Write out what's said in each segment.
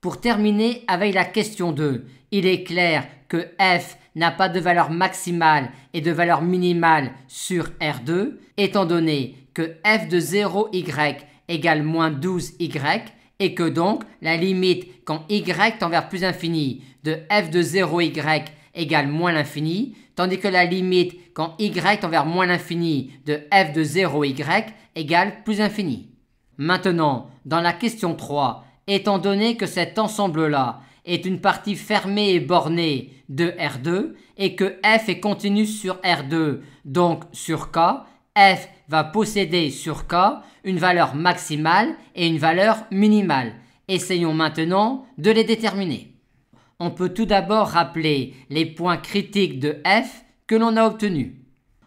Pour terminer avec la question 2, il est clair que f n'a pas de valeur maximale et de valeur minimale sur R2, étant donné que f de 0y égale moins 12y et que donc la limite quand y tend vers plus infini de f de 0y égale moins l'infini, tandis que la limite quand y tend vers moins l'infini de f de 0y égale plus infini. Maintenant, dans la question 3, étant donné que cet ensemble-là est une partie fermée et bornée de R2 et que f est continu sur R2, donc sur K, f va posséder sur K une valeur maximale et une valeur minimale. Essayons maintenant de les déterminer. On peut tout d'abord rappeler les points critiques de f que l'on a obtenus.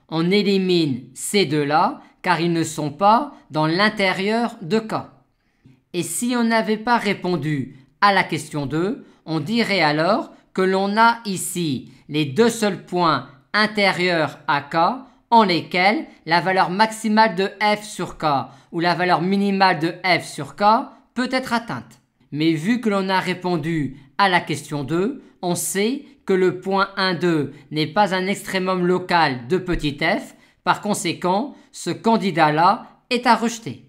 On élimine ces deux-là car ils ne sont pas dans l'intérieur de K. Et si on n'avait pas répondu à la question 2, on dirait alors que l'on a ici les deux seuls points intérieurs à K en lesquels la valeur maximale de f sur K ou la valeur minimale de f sur K peut être atteinte. Mais vu que l'on a répondu à la question 2, on sait que le point 1, 2 n'est pas un extrémum local de petit f, par conséquent, ce candidat-là est à rejeter.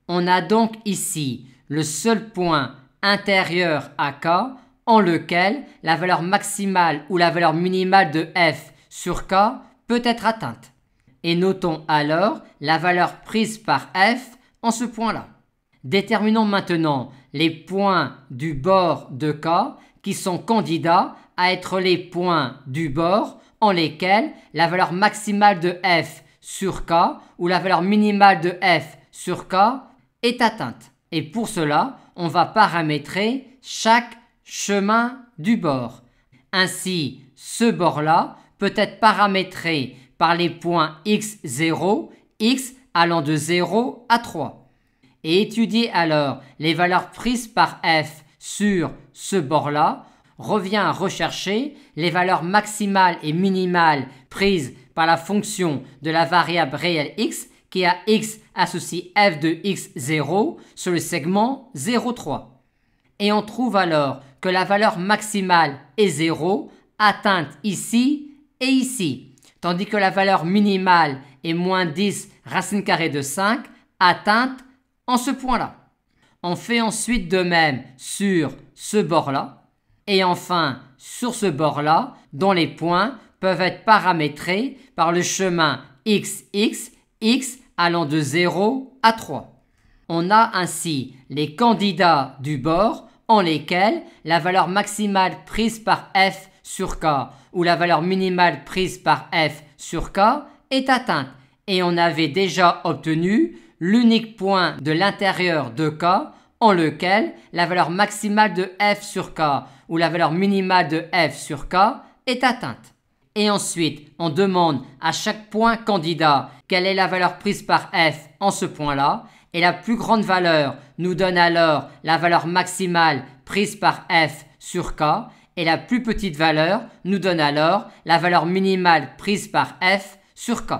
On a donc ici le seul point intérieur à K en lequel la valeur maximale ou la valeur minimale de f sur K peut être atteinte. Et notons alors la valeur prise par f en ce point-là. Déterminons maintenant les points du bord de K qui sont candidats à être les points du bord en lesquels la valeur maximale de f sur K ou la valeur minimale de f sur K est atteinte. Et pour cela, on va paramétrer chaque chemin du bord. Ainsi, ce bord-là peut être paramétré par les points x0, x allant de 0 à 3. Et étudier alors les valeurs prises par f sur ce bord-là revient à rechercher les valeurs maximales et minimales prises par la fonction de la variable réelle x qui a x associe f de x0 sur le segment 0,3. Et on trouve alors que la valeur maximale est 0, atteinte ici et ici, tandis que la valeur minimale est moins 10 racine carrée de 5, atteinte en ce point-là. On fait ensuite de même sur ce bord-là, et enfin sur ce bord-là, dont les points peuvent être paramétrés par le chemin xx, x allant de 0 à 3. On a ainsi les candidats du bord en lesquels la valeur maximale prise par f sur K ou la valeur minimale prise par f sur K est atteinte. Et on avait déjà obtenu l'unique point de l'intérieur de K en lequel la valeur maximale de f sur K ou la valeur minimale de f sur K est atteinte. Et ensuite, on demande à chaque point candidat quelle est la valeur prise par f en ce point-là, et la plus grande valeur nous donne alors la valeur maximale prise par f sur K, et la plus petite valeur nous donne alors la valeur minimale prise par f sur K.